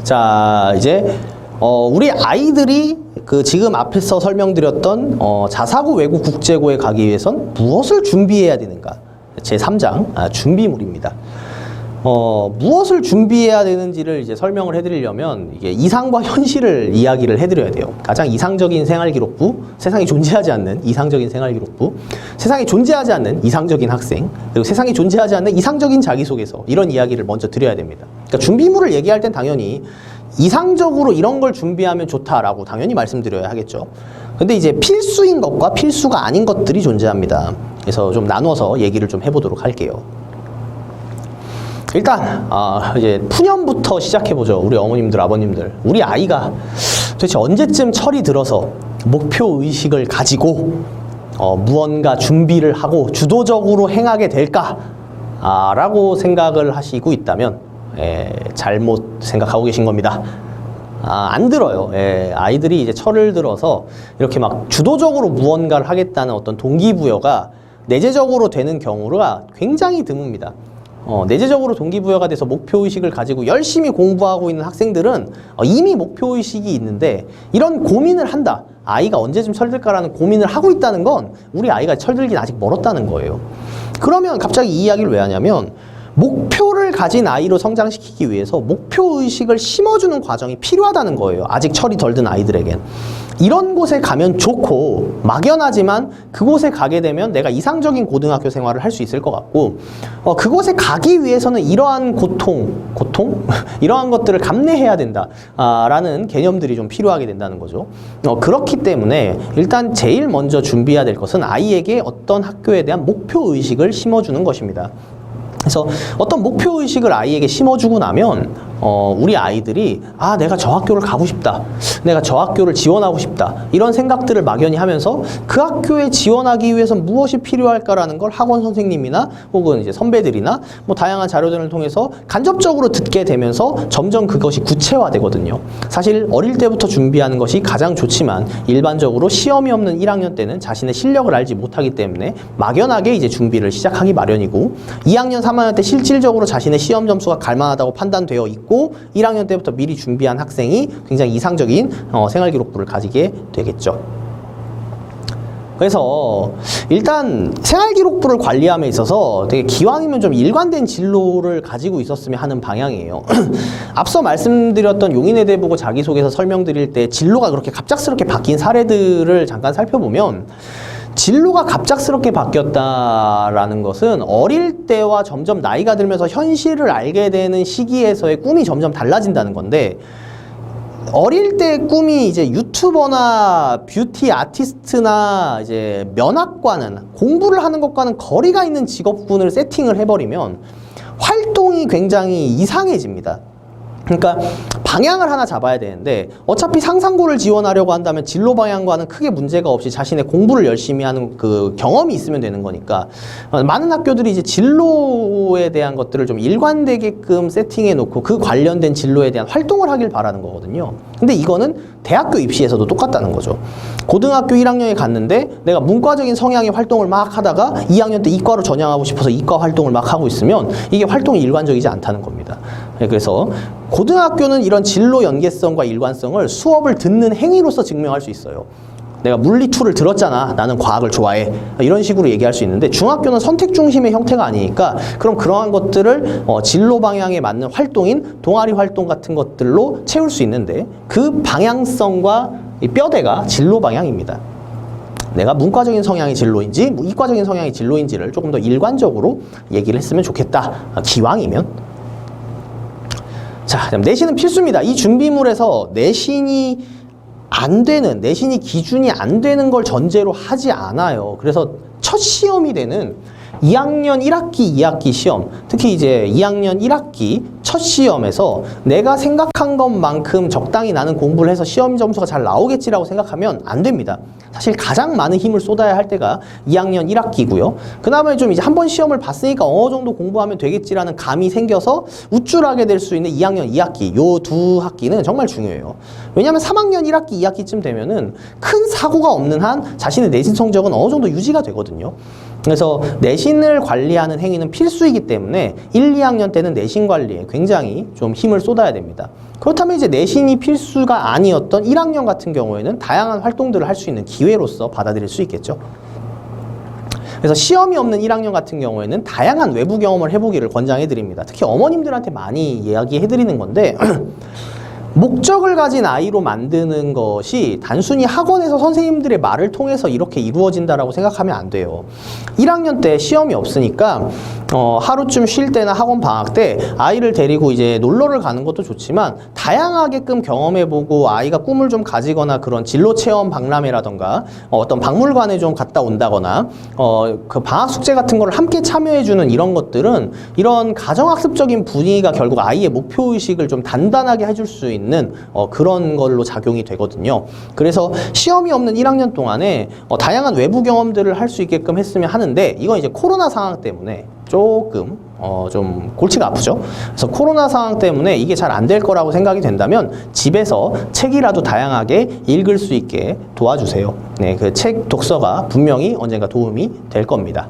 자, 이제 우리 아이들이 그 지금 앞에서 설명드렸던 자사고 외국 국제고에 가기 위해선 무엇을 준비해야 되는가? 제3장 준비물입니다. 무엇을 준비해야 되는지를 이제 설명을 해드리려면 이게 이상과 현실을 이야기를 해드려야 돼요. 가장 이상적인 생활기록부, 세상에 존재하지 않는 이상적인 생활기록부, 세상에 존재하지 않는 이상적인 학생, 그리고 세상에 존재하지 않는 이상적인 자기소개서, 이런 이야기를 먼저 드려야 됩니다. 그러니까 준비물을 얘기할 땐 당연히 이상적으로 이런 걸 준비하면 좋다라고 당연히 말씀드려야 하겠죠. 근데 이제 필수인 것과 필수가 아닌 것들이 존재합니다. 그래서 좀 나눠서 얘기를 좀 해보도록 할게요. 일단 이제 푸념부터 시작해보죠. 우리 어머님들, 아버님들. 우리 아이가 도대체 언제쯤 철이 들어서 목표의식을 가지고 무언가 준비를 하고 주도적으로 행하게 될까? 라고 생각을 하시고 있다면 잘못 생각하고 계신 겁니다. 안 들어요. 아이들이 이제 철을 들어서 이렇게 막 주도적으로 무언가를 하겠다는 어떤 동기부여가 내재적으로 되는 경우가 굉장히 드뭅니다. 내재적으로 동기부여가 돼서 목표의식을 가지고 열심히 공부하고 있는 학생들은 이미 목표의식이 있는데 이런 고민을 한다. 아이가 언제쯤 철들까라는 고민을 하고 있다는 건 우리 아이가 철들긴 아직 멀었다는 거예요. 그러면 갑자기 이 이야기를 왜 하냐면 목표를 가진 아이로 성장시키기 위해서 목표의식을 심어주는 과정이 필요하다는 거예요. 아직 철이 덜 든 아이들에겐. 이런 곳에 가면 좋고 막연하지만 그곳에 가게 되면 내가 이상적인 고등학교 생활을 할 수 있을 것 같고 그곳에 가기 위해서는 이러한 고통? 이러한 것들을 감내해야 된다 라는 개념들이 좀 필요하게 된다는 거죠. 그렇기 때문에 일단 제일 먼저 준비해야 될 것은 아이에게 어떤 학교에 대한 목표의식을 심어주는 것입니다. 그래서 어떤 목표의식을 아이에게 심어주고 나면 우리 아이들이 내가 저 학교를 가고 싶다, 내가 저 학교를 지원하고 싶다, 이런 생각들을 막연히 하면서 그 학교에 지원하기 위해서 무엇이 필요할까라는 걸 학원 선생님이나 혹은 이제 선배들이나 뭐 다양한 자료들을 통해서 간접적으로 듣게 되면서 점점 그것이 구체화되거든요. 사실 어릴 때부터 준비하는 것이 가장 좋지만 일반적으로 시험이 없는 1학년 때는 자신의 실력을 알지 못하기 때문에 막연하게 이제 준비를 시작하기 마련이고 2학년, 3학년 때 실질적으로 자신의 시험 점수가 갈만하다고 판단되어 있고 1학년 때부터 미리 준비한 학생이 굉장히 이상적인 생활기록부를 가지게 되겠죠. 그래서 일단 생활기록부를 관리함에 있어서 되게 기왕이면 좀 일관된 진로를 가지고 있었으면 하는 방향이에요. 앞서 말씀드렸던 용인외대보고 자기소개서 설명드릴 때 진로가 그렇게 갑작스럽게 바뀐 사례들을 잠깐 살펴보면 진로가 갑작스럽게 바뀌었다라는 것은 어릴 때와 점점 나이가 들면서 현실을 알게 되는 시기에서의 꿈이 점점 달라진다는 건데 어릴 때의 꿈이 이제 유튜버나 뷰티 아티스트나 이제 면학과는 공부를 하는 것과는 거리가 있는 직업군을 세팅을 해버리면 활동이 굉장히 이상해집니다. 그러니까 방향을 하나 잡아야 되는데 어차피 상상고를 지원하려고 한다면 진로 방향과는 크게 문제가 없이 자신의 공부를 열심히 하는 그 경험이 있으면 되는 거니까 많은 학교들이 이제 진로에 대한 것들을 좀 일관되게끔 세팅해 놓고 그 관련된 진로에 대한 활동을 하길 바라는 거거든요. 근데 이거는 대학교 입시에서도 똑같다는 거죠. 고등학교 1학년에 갔는데 내가 문과적인 성향의 활동을 막 하다가 2학년 때 이과로 전향하고 싶어서 이과 활동을 막 하고 있으면 이게 활동이 일관적이지 않다는 겁니다. 그래서 고등학교는 이런 진로 연계성과 일관성을 수업을 듣는 행위로서 증명할 수 있어요. 내가 물리 2를 들었잖아, 나는 과학을 좋아해, 이런 식으로 얘기할 수 있는데 중학교는 선택 중심의 형태가 아니니까 그럼 그러한 것들을 진로 방향에 맞는 활동인 동아리 활동 같은 것들로 채울 수 있는데 그 방향성과 이 뼈대가 진로 방향입니다. 내가 문과적인 성향이 진로인지 이과적인 성향이 진로인지를 조금 더 일관적으로 얘기를 했으면 좋겠다, 기왕이면. 자, 그럼 내신은 필수입니다. 이 준비물에서 내신이 기준이 안 되는 걸 전제로 하지 않아요. 그래서 첫 시험이 되는 2학년 1학기, 2학기 시험, 특히 이제 2학년 1학기 첫 시험에서 내가 생각한 것만큼 적당히 나는 공부를 해서 시험 점수가 잘 나오겠지라고 생각하면 안 됩니다. 사실 가장 많은 힘을 쏟아야 할 때가 2학년 1학기고요. 그 다음에 좀 이제 한 번 시험을 봤으니까 어느 정도 공부하면 되겠지라는 감이 생겨서 우쭐하게 될 수 있는 2학년 2학기, 요 두 학기는 정말 중요해요. 왜냐하면 3학년 1학기, 2학기쯤 되면은 큰 사고가 없는 한 자신의 내신 성적은 어느 정도 유지가 되거든요. 그래서 내신을 관리하는 행위는 필수이기 때문에 1, 2학년 때는 내신 관리에 굉장히 좀 힘을 쏟아야 됩니다. 그렇다면 이제 내신이 필수가 아니었던 1학년 같은 경우에는 다양한 활동들을 할 수 있는 기회로서 받아들일 수 있겠죠. 그래서 시험이 없는 1학년 같은 경우에는 다양한 외부 경험을 해보기를 권장해 드립니다. 특히 어머님들한테 많이 이야기해 드리는 건데 목적을 가진 아이로 만드는 것이 단순히 학원에서 선생님들의 말을 통해서 이렇게 이루어진다라고 생각하면 안 돼요. 1학년 때 시험이 없으니까 하루쯤 쉴 때나 학원 방학 때 아이를 데리고 이제 놀러를 가는 것도 좋지만 다양하게끔 경험해보고 아이가 꿈을 좀 가지거나 그런 진로 체험 박람회라던가 어떤 박물관에 좀 갔다 온다거나 그 방학 숙제 같은 거를 함께 참여해주는 이런 것들은 이런 가정학습적인 분위기가 결국 아이의 목표의식을 좀 단단하게 해줄 수 있는 그런 걸로 작용이 되거든요. 그래서 시험이 없는 1학년 동안에 다양한 외부 경험들을 할 수 있게끔 했으면 하는데 이건 이제 코로나 상황 때문에 조금 좀 골치가 아프죠. 그래서 코로나 상황 때문에 이게 잘 안 될 거라고 생각이 된다면 집에서 책이라도 다양하게 읽을 수 있게 도와주세요. 네, 그 책 독서가 분명히 언젠가 도움이 될 겁니다.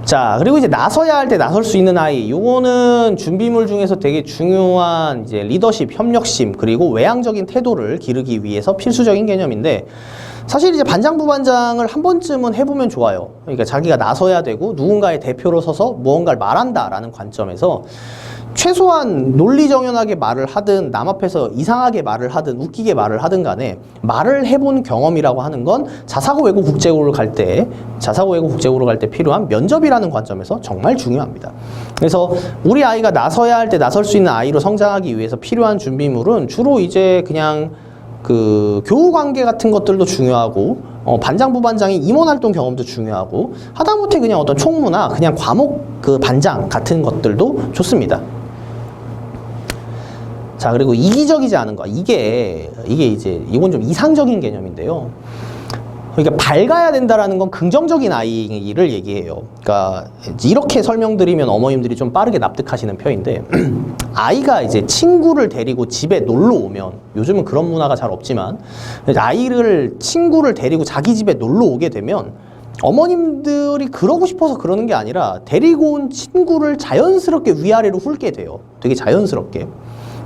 자, 그리고 이제 나서야 할 때 나설 수 있는 아이, 요거는 준비물 중에서 되게 중요한 이제 리더십, 협력심, 그리고 외향적인 태도를 기르기 위해서 필수적인 개념인데 사실 이제 반장, 부반장을 한 번쯤은 해보면 좋아요. 그러니까 자기가 나서야 되고 누군가의 대표로 서서 무언가를 말한다라는 관점에서 최소한 논리정연하게 말을 하든 남 앞에서 이상하게 말을 하든 웃기게 말을 하든 간에 말을 해본 경험이라고 하는 건 자사고 외고 국제고를 갈 때 필요한 면접이라는 관점에서 정말 중요합니다. 그래서 우리 아이가 나서야 할 때 나설 수 있는 아이로 성장하기 위해서 필요한 준비물은 주로 이제 그냥 그 교우 관계 같은 것들도 중요하고 반장, 부반장의 임원활동 경험도 중요하고 하다못해 그냥 어떤 총무나 그냥 과목 그 반장 같은 것들도 좋습니다. 자, 그리고 이기적이지 않은 거. 이건 좀 이상적인 개념인데요. 그러니까 밝아야 된다라는 건 긍정적인 아이를 얘기해요. 그러니까 이렇게 설명드리면 어머님들이 좀 빠르게 납득하시는 편인데 아이가 이제 친구를 데리고 집에 놀러 오면 요즘은 그런 문화가 잘 없지만 친구를 데리고 자기 집에 놀러 오게 되면 어머님들이 그러고 싶어서 그러는 게 아니라 데리고 온 친구를 자연스럽게 위아래로 훑게 돼요. 되게 자연스럽게.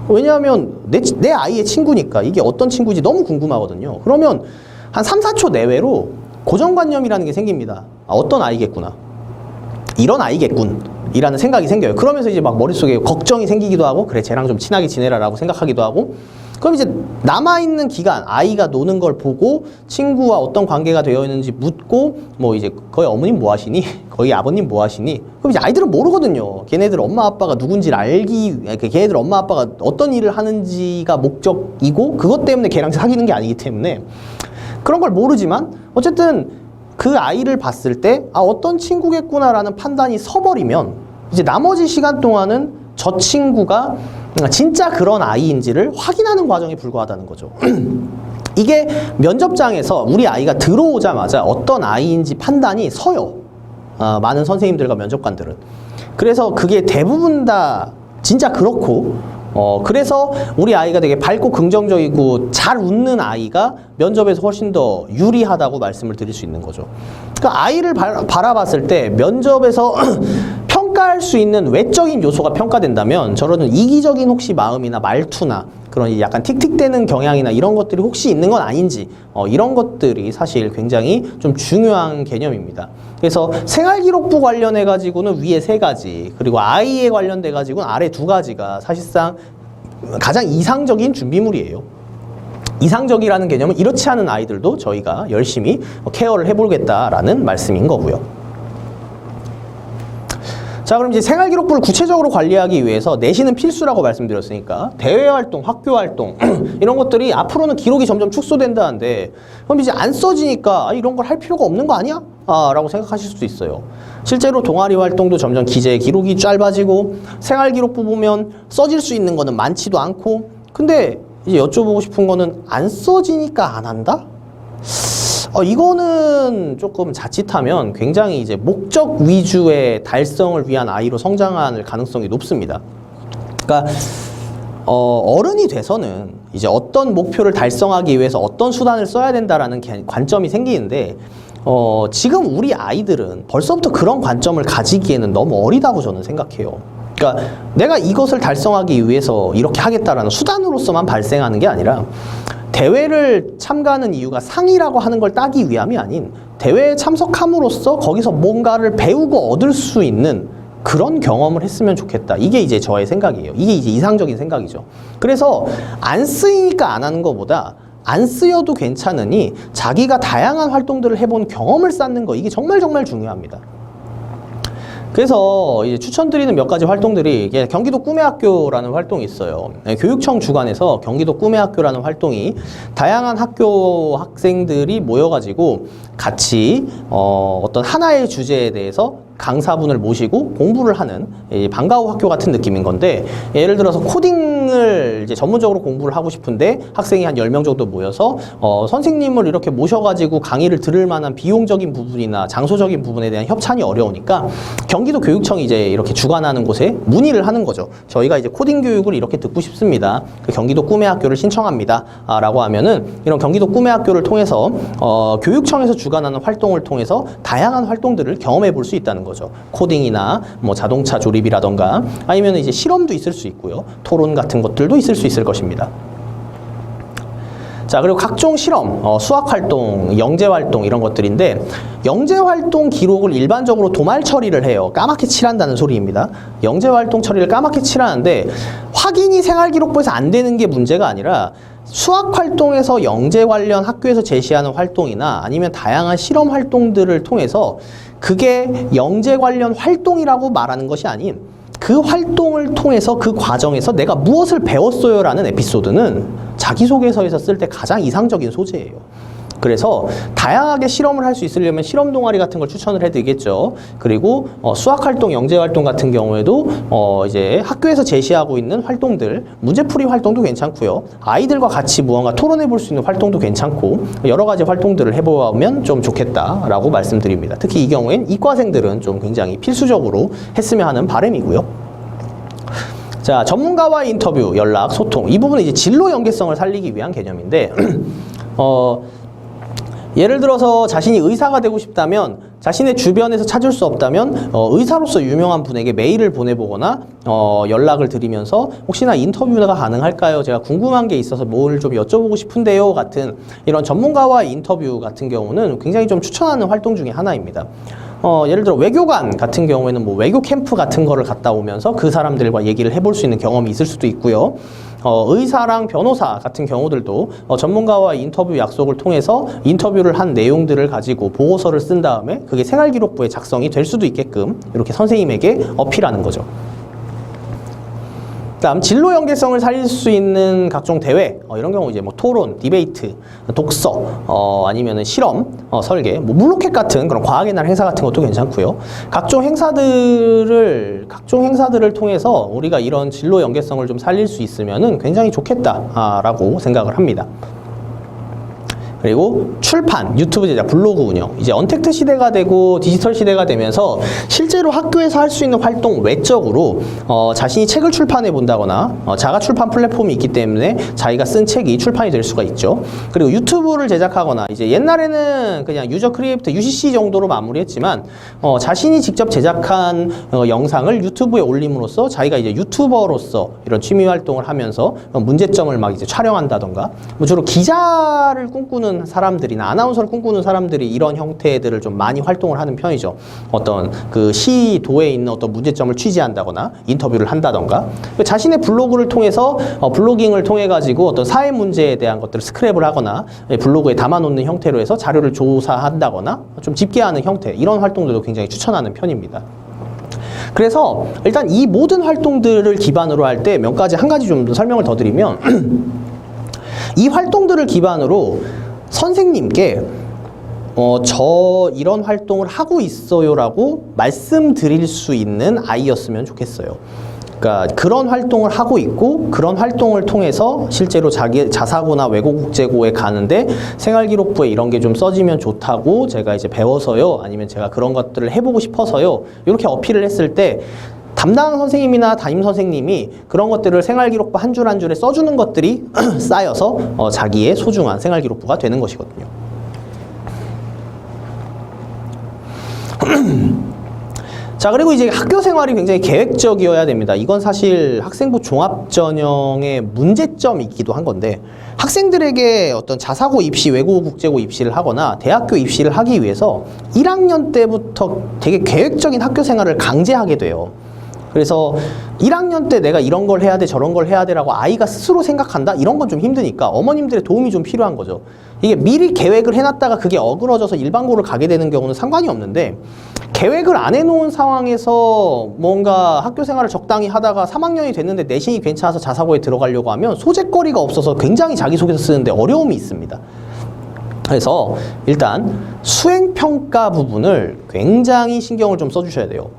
왜냐하면 내 아이의 친구니까 이게 어떤 친구인지 너무 궁금하거든요. 그러면 한 3, 4초 내외로 고정관념이라는 게 생깁니다. 아, 어떤 아이겠구나. 이런 아이겠군. 이라는 생각이 생겨요. 그러면서 이제 막 머릿속에 걱정이 생기기도 하고 그래 쟤랑 좀 친하게 지내라라고 생각하기도 하고 그럼 이제 남아있는 기간 아이가 노는 걸 보고 친구와 어떤 관계가 되어 있는지 묻고 뭐 이제 거기 어머님 뭐 하시니? 거기 아버님 뭐 하시니? 그럼 이제 아이들은 모르거든요. 걔네들 엄마 아빠가 누군지를 걔네들 엄마 아빠가 어떤 일을 하는지가 목적이고 그것 때문에 걔랑 사귀는 게 아니기 때문에 그런 걸 모르지만 어쨌든 그 아이를 봤을 때 아, 어떤 친구겠구나라는 판단이 서버리면 이제 나머지 시간 동안은 저 친구가 진짜 그런 아이인지를 확인하는 과정에 불과하다는 거죠. 이게 면접장에서 우리 아이가 들어오자마자 어떤 아이인지 판단이 서요. 많은 선생님들과 면접관들은. 그래서 그게 대부분 다 진짜 그렇고 그래서 우리 아이가 되게 밝고 긍정적이고 잘 웃는 아이가 면접에서 훨씬 더 유리하다고 말씀을 드릴 수 있는 거죠. 그러니까 아이를 바라봤을 때 면접에서 평가할 수 있는 외적인 요소가 평가된다면 저런 이기적인 혹시 마음이나 말투나 그런 약간 틱틱대는 경향이나 이런 것들이 혹시 있는 건 아닌지 이런 것들이 사실 굉장히 좀 중요한 개념입니다. 그래서 생활기록부 관련해 가지고는 위에 3가지 그리고 아이에 관련돼 가지고는 아래 2가지가 사실상 가장 이상적인 준비물이에요. 이상적이라는 개념은 이렇지 않은 아이들도 저희가 열심히 케어를 해보겠다라는 말씀인 거고요. 자, 그럼 이제 생활기록부를 구체적으로 관리하기 위해서 내신은 필수라고 말씀드렸으니까 대외활동, 학교활동 이런 것들이 앞으로는 기록이 점점 축소된다는데 그럼 이제 안 써지니까 이런 걸 할 필요가 없는 거 아니야? 라고 생각하실 수도 있어요. 실제로 동아리 활동도 점점 기재 기록이 짧아지고 생활기록부 보면 써질 수 있는 거는 많지도 않고 근데 이제 여쭤보고 싶은 거는 안 써지니까 안 한다? 이거는 조금 자칫하면 굉장히 이제 목적 위주의 달성을 위한 아이로 성장할 가능성이 높습니다. 그러니까 어른이 돼서는 이제 어떤 목표를 달성하기 위해서 어떤 수단을 써야 된다라는 관점이 생기는데 지금 우리 아이들은 벌써부터 그런 관점을 가지기에는 너무 어리다고 저는 생각해요. 그러니까 내가 이것을 달성하기 위해서 이렇게 하겠다라는 수단으로서만 발생하는 게 아니라 대회를 참가하는 이유가 상이라고 하는 걸 따기 위함이 아닌 대회에 참석함으로써 거기서 뭔가를 배우고 얻을 수 있는 그런 경험을 했으면 좋겠다. 이게 이제 저의 생각이에요. 이게 이제 이상적인 생각이죠. 그래서 안 쓰이니까 안 하는 것보다 안 쓰여도 괜찮으니 자기가 다양한 활동들을 해본 경험을 쌓는 거, 이게 정말 중요합니다. 그래서 이제 추천드리는 몇 가지 활동들이 경기도 꿈의 학교라는 활동이 있어요. 교육청 주관에서 경기도 꿈의 학교라는 활동이 다양한 학교 학생들이 모여가지고 같이 어떤 하나의 주제에 대해서 강사분을 모시고 공부를 하는 방과후 학교 같은 느낌인 건데, 예를 들어서 코딩을 이제 전문적으로 공부를 하고 싶은데 학생이 한 10명 정도 모여서 선생님을 이렇게 모셔가지고 강의를 들을 만한 비용적인 부분이나 장소적인 부분에 대한 협찬이 어려우니까 경기도 교육청이 이제 이렇게 주관하는 곳에 문의를 하는 거죠. 저희가 이제 코딩 교육을 이렇게 듣고 싶습니다. 그 경기도 꿈의 학교를 신청합니다. 라고 하면은 이런 경기도 꿈의 학교를 통해서 교육청에서 주관하는 활동을 통해서 다양한 활동들을 경험해 볼 수 있다는 거죠. 코딩이나 뭐 자동차 조립이라던가 아니면 이제 실험도 있을 수 있고요. 토론 같은 것들도 있을 수 있을 것입니다. 자, 그리고 각종 실험, 수학활동, 영재활동 이런 것들인데, 영재활동 기록을 일반적으로 도말 처리를 해요. 까맣게 칠한다는 소리입니다. 영재활동 처리를 까맣게 칠하는데 확인이 생활기록부에서 안 되는 게 문제가 아니라 수학활동에서 영재 관련 학교에서 제시하는 활동이나 아니면 다양한 실험 활동들을 통해서 그게 영재 관련 활동이라고 말하는 것이 아닌 그 활동을 통해서 그 과정에서 내가 무엇을 배웠어요 라는 에피소드는 자기소개서에서 쓸 때 가장 이상적인 소재예요. 그래서 다양하게 실험을 할 수 있으려면 실험 동아리 같은 걸 추천을 해드리겠죠. 그리고 수학활동, 영재활동 같은 경우에도 이제 학교에서 제시하고 있는 활동들, 문제풀이 활동도 괜찮고요. 아이들과 같이 무언가 토론해 볼 수 있는 활동도 괜찮고 여러 가지 활동들을 해보면 좀 좋겠다라고 말씀드립니다. 특히 이 경우엔 이과생들은 좀 굉장히 필수적으로 했으면 하는 바람이고요. 자, 전문가와의 인터뷰, 연락, 소통, 이 부분은 이제 진로 연계성을 살리기 위한 개념인데 예를 들어서 자신이 의사가 되고 싶다면 자신의 주변에서 찾을 수 없다면 의사로서 유명한 분에게 메일을 보내보거나 연락을 드리면서 혹시나 인터뷰가 가능할까요? 제가 궁금한 게 있어서 뭘 좀 여쭤보고 싶은데요 같은 이런 전문가와의 인터뷰 같은 경우는 굉장히 좀 추천하는 활동 중에 하나입니다. 예를 들어 외교관 같은 경우에는 뭐 외교 캠프 같은 거를 갔다 오면서 그 사람들과 얘기를 해볼 수 있는 경험이 있을 수도 있고요. 의사랑 변호사 같은 경우들도 전문가와 인터뷰 약속을 통해서 인터뷰를 한 내용들을 가지고 보고서를 쓴 다음에 그게 생활기록부에 작성이 될 수도 있게끔 이렇게 선생님에게 어필하는 거죠. 다음 진로 연계성을 살릴 수 있는 각종 대회 이런 경우 이제 뭐 토론, 디베이트, 독서 아니면은 실험, 설계, 뭐 물로켓 같은 그런 과학의 날 행사 같은 것도 괜찮고요. 각종 행사들을 통해서 우리가 이런 진로 연계성을 좀 살릴 수 있으면은 굉장히 좋겠다라고 생각을 합니다. 그리고 출판, 유튜브 제작, 블로그 운영. 이제 언택트 시대가 되고 디지털 시대가 되면서 실제로 학교에서 할 수 있는 활동 외적으로 자신이 책을 출판해 본다거나 자가 출판 플랫폼이 있기 때문에 자기가 쓴 책이 출판이 될 수가 있죠. 그리고 유튜브를 제작하거나 이제 옛날에는 그냥 유저 크리에이터 UCC 정도로 마무리했지만 자신이 직접 제작한 영상을 유튜브에 올림으로써 자기가 이제 유튜버로서 이런 취미 활동을 하면서 문제점을 막 이제 촬영한다던가 뭐 주로 기자를 꿈꾸는 사람들이나 아나운서를 꿈꾸는 사람들이 이런 형태들을 좀 많이 활동을 하는 편이죠. 어떤 그 시도에 있는 어떤 문제점을 취재한다거나 인터뷰를 한다던가 자신의 블로그를 통해서 블로깅을 통해 가지고 어떤 사회 문제에 대한 것들을 스크랩을 하거나 블로그에 담아놓는 형태로 해서 자료를 조사한다거나 좀 집계하는 형태, 이런 활동들도 굉장히 추천하는 편입니다. 그래서 일단 이 모든 활동들을 기반으로 할 때 몇 가지 한 가지 좀 더 설명을 더 드리면 이 활동들을 기반으로 선생님께 저 이런 활동을 하고 있어요 라고 말씀드릴 수 있는 아이였으면 좋겠어요. 그러니까 그런 활동을 하고 있고 그런 활동을 통해서 실제로 자기 자사고나 외고국제고에 가는데 생활기록부에 이런 게 좀 써지면 좋다고 제가 이제 배워서요, 아니면 제가 그런 것들을 해보고 싶어서요, 이렇게 어필을 했을 때 담당 선생님이나 담임 선생님이 그런 것들을 생활기록부 한 줄 한 줄에 써주는 것들이 쌓여서 자기의 소중한 생활기록부가 되는 것이거든요. 자, 그리고 이제 학교 생활이 굉장히 계획적이어야 됩니다. 이건 사실 학생부 종합전형의 문제점이기도 한 건데, 학생들에게 어떤 자사고 입시, 외국어 국제고 입시를 하거나 대학교 입시를 하기 위해서 1학년 때부터 되게 계획적인 학교 생활을 강제하게 돼요. 그래서 1학년 때 내가 이런 걸 해야 돼, 저런 걸 해야 돼라고 아이가 스스로 생각한다? 이런 건 좀 힘드니까 어머님들의 도움이 좀 필요한 거죠. 이게 미리 계획을 해놨다가 그게 어그러져서 일반고를 가게 되는 경우는 상관이 없는데, 계획을 안 해놓은 상황에서 뭔가 학교 생활을 적당히 하다가 3학년이 됐는데 내신이 괜찮아서 자사고에 들어가려고 하면 소재거리가 없어서 굉장히 자기소개서 쓰는데 어려움이 있습니다. 그래서 일단 수행평가 부분을 굉장히 신경을 좀 써주셔야 돼요.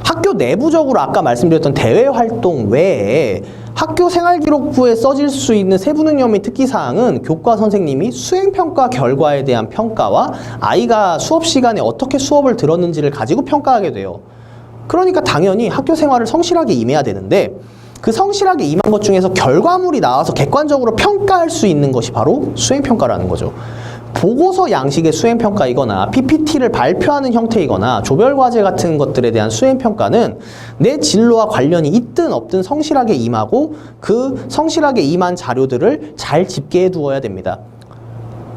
학교 내부적으로 아까 말씀드렸던 대외활동 외에 학교 생활기록부에 써질 수 있는 세부능력 및 특기사항은 교과 선생님이 수행평가 결과에 대한 평가와 아이가 수업 시간에 어떻게 수업을 들었는지를 가지고 평가하게 돼요. 그러니까 당연히 학교 생활을 성실하게 임해야 되는데, 그 성실하게 임한 것 중에서 결과물이 나와서 객관적으로 평가할 수 있는 것이 바로 수행평가라는 거죠. 보고서 양식의 수행평가이거나 PPT를 발표하는 형태이거나 조별과제 같은 것들에 대한 수행평가는 내 진로와 관련이 있든 없든 성실하게 임하고 그 성실하게 임한 자료들을 잘 집계해 두어야 됩니다.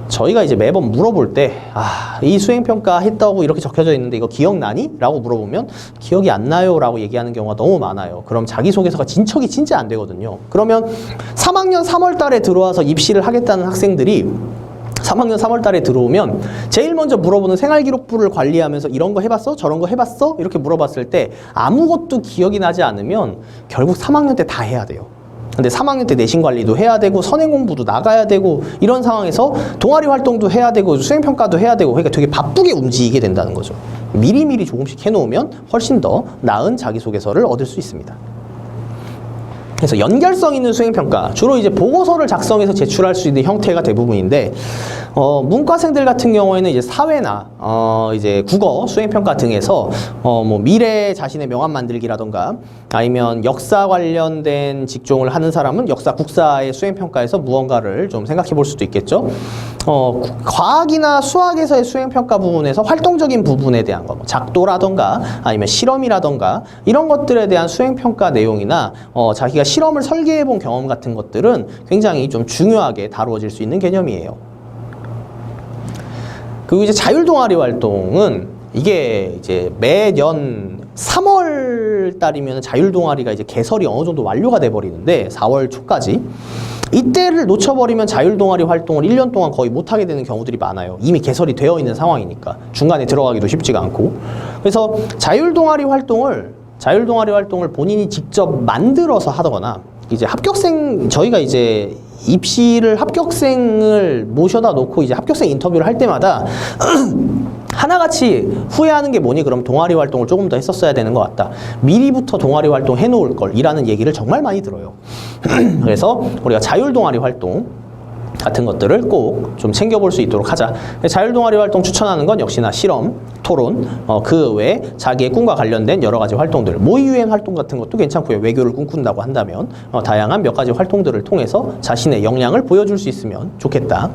저희가 이제 매번 물어볼 때, 이 수행평가 했다고 이렇게 적혀져 있는데 이거 기억나니? 라고 물어보면 기억이 안 나요 라고 얘기하는 경우가 너무 많아요. 그럼 자기소개서가 진척이 진짜 안 되거든요. 그러면 3학년 3월 달에 들어와서 입시를 하겠다는 학생들이 3학년 3월 달에 들어오면 제일 먼저 물어보는 생활기록부를 관리하면서 이런 거 해봤어? 저런 거 해봤어? 이렇게 물어봤을 때 아무것도 기억이 나지 않으면 결국 3학년 때 다 해야 돼요. 근데 3학년 때 내신 관리도 해야 되고 선행 공부도 나가야 되고 이런 상황에서 동아리 활동도 해야 되고 수행평가도 해야 되고, 그러니까 되게 바쁘게 움직이게 된다는 거죠. 미리미리 조금씩 해놓으면 훨씬 더 나은 자기소개서를 얻을 수 있습니다. 그래서 연결성 있는 수행평가, 주로 이제 보고서를 작성해서 제출할 수 있는 형태가 대부분인데, 문과생들 같은 경우에는 이제 사회나 이제 국어 수행평가 등에서 뭐 미래 자신의 명함 만들기라던가 아니면 역사 관련된 직종을 하는 사람은 역사 국사의 수행평가에서 무언가를 좀 생각해 볼 수도 있겠죠. 과학이나 수학에서의 수행평가 부분에서 활동적인 부분에 대한 거, 뭐 작도라던가 아니면 실험이라던가 이런 것들에 대한 수행평가 내용이나 자기가 실험을 설계해 본 경험 같은 것들은 굉장히 좀 중요하게 다루어질 수 있는 개념이에요. 그리고 이제 자율동아리 활동은 이게 이제 매년 3월 달이면 자율동아리가 이제 개설이 어느 정도 완료가 돼 버리는데 4월 초까지 이때를 놓쳐버리면 자율동아리 활동을 1년 동안 거의 못하게 되는 경우들이 많아요. 이미 개설이 되어 있는 상황이니까 중간에 들어가기도 쉽지가 않고. 그래서 자율동아리 활동을 본인이 직접 만들어서 하거나 이제 저희가 이제 입시를 합격생을 모셔다 놓고 이제 합격생 인터뷰를 할 때마다 하나같이 후회하는 게 뭐니? 그럼 동아리 활동을 조금 더 했었어야 되는 것 같다. 미리부터 동아리 활동 해놓을 걸 이라는 얘기를 정말 많이 들어요. 그래서 우리가 자율동아리 활동 같은 것들을 꼭 좀 챙겨볼 수 있도록 하자. 자율동아리 활동 추천하는 건 역시나 실험, 토론, 그 외에 자기의 꿈과 관련된 여러 가지 활동들, 모의유행 활동 같은 것도 괜찮고요. 외교를 꿈꾼다고 한다면 다양한 몇 가지 활동들을 통해서 자신의 역량을 보여줄 수 있으면 좋겠다.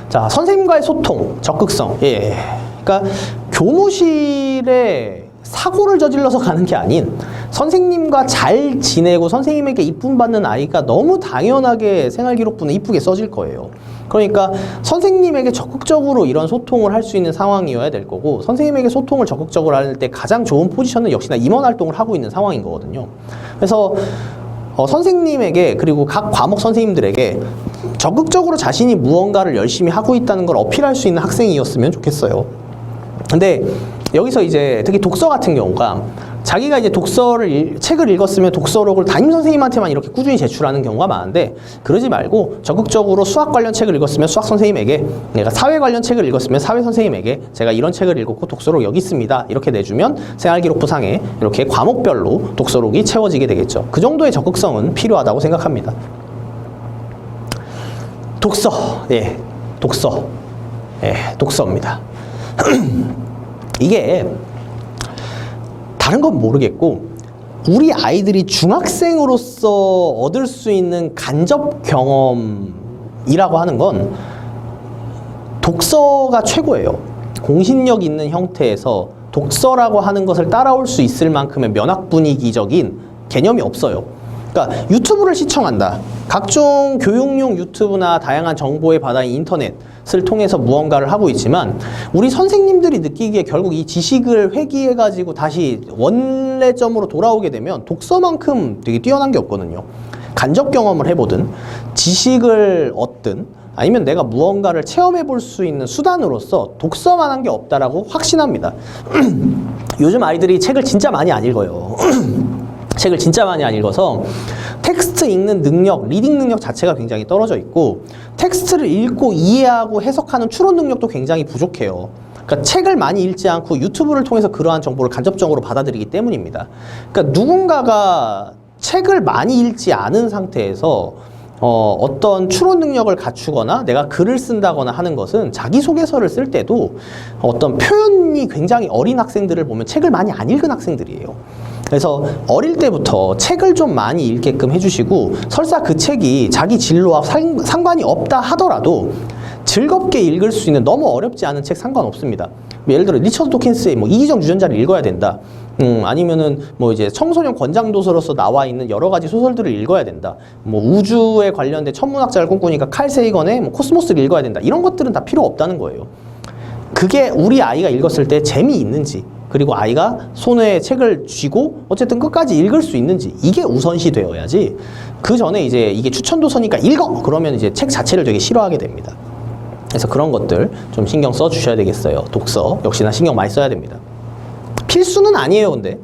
자, 선생님과의 소통, 적극성. 예. 그러니까 교무실에 사고를 저질러서 가는 게 아닌 선생님과 잘 지내고 선생님에게 이쁨 받는 아이가 너무 당연하게 생활기록부는 이쁘게 써질 거예요. 그러니까 선생님에게 적극적으로 이런 소통을 할 수 있는 상황이어야 될 거고, 선생님에게 소통을 적극적으로 할 때 가장 좋은 포지션은 역시나 임원 활동을 하고 있는 상황인 거거든요. 그래서 선생님에게, 그리고 각 과목 선생님들에게 적극적으로 자신이 무언가를 열심히 하고 있다는 걸 어필할 수 있는 학생이었으면 좋겠어요. 근데 여기서 이제 특히 독서 같은 경우가 자기가 이제 책을 읽었으면 독서록을 담임 선생님한테만 이렇게 꾸준히 제출하는 경우가 많은데, 그러지 말고 적극적으로 수학 관련 책을 읽었으면 수학 선생님에게, 내가 사회 관련 책을 읽었으면 사회 선생님에게 제가 이런 책을 읽었고 독서록 여기 있습니다 이렇게 내주면 생활기록부상에 이렇게 과목별로 독서록이 채워지게 되겠죠. 그 정도의 적극성은 필요하다고 생각합니다. 독서, 독서입니다. 이게 다른 건 모르겠고 우리 아이들이 중학생으로서 얻을 수 있는 간접 경험이라고 하는 건 독서가 최고예요. 공신력 있는 형태에서 독서라고 하는 것을 따라올 수 있을 만큼의 면학 분위기적인 개념이 없어요. 그러니까 유튜브를 시청한다. 각종 교육용 유튜브나 다양한 정보의 바다인 인터넷을 통해서 무언가를 하고 있지만 우리 선생님들이 느끼기에 결국 이 지식을 회귀해가지고 다시 원래점으로 돌아오게 되면 독서만큼 되게 뛰어난 게 없거든요. 간접 경험을 해보든 지식을 얻든 아니면 내가 무언가를 체험해 볼 수 있는 수단으로서 독서만한 게 없다라고 확신합니다. 요즘 아이들이 책을 진짜 많이 안 읽어요. 책을 진짜 많이 안 읽어서 텍스트 읽는 능력, 리딩 능력 자체가 굉장히 떨어져 있고 텍스트를 읽고 이해하고 해석하는 추론 능력도 굉장히 부족해요. 그러니까 책을 많이 읽지 않고 유튜브를 통해서 그러한 정보를 간접적으로 받아들이기 때문입니다. 그러니까 누군가가 책을 많이 읽지 않은 상태에서 어떤 추론 능력을 갖추거나 내가 글을 쓴다거나 하는 것은 자기소개서를 쓸 때도 어떤 표현이 굉장히 어린 학생들을 보면 책을 많이 안 읽은 학생들이에요. 그래서 어릴 때부터 책을 좀 많이 읽게끔 해주시고 설사 그 책이 자기 진로와 상관이 없다 하더라도 즐겁게 읽을 수 있는 너무 어렵지 않은 책 상관없습니다. 예를 들어 리처드 도킨스의 이기적 유전자를 읽어야 된다. 아니면은 이제 청소년 권장도서로서 나와 있는 여러 가지 소설들을 읽어야 된다. 우주에 관련된 천문학자를 꿈꾸니까 칼 세이건의 코스모스를 읽어야 된다. 이런 것들은 다 필요 없다는 거예요. 그게 우리 아이가 읽었을 때 재미있는지 그리고 아이가 손에 책을 쥐고 어쨌든 끝까지 읽을 수 있는지 이게 우선시 되어야지 그 전에 이제 이게 추천도서니까 읽어! 그러면 이제 책 자체를 되게 싫어하게 됩니다. 그래서 그런 것들 좀 신경 써 주셔야 되겠어요. 독서 역시나 신경 많이 써야 됩니다. 필수는 아니에요. 근데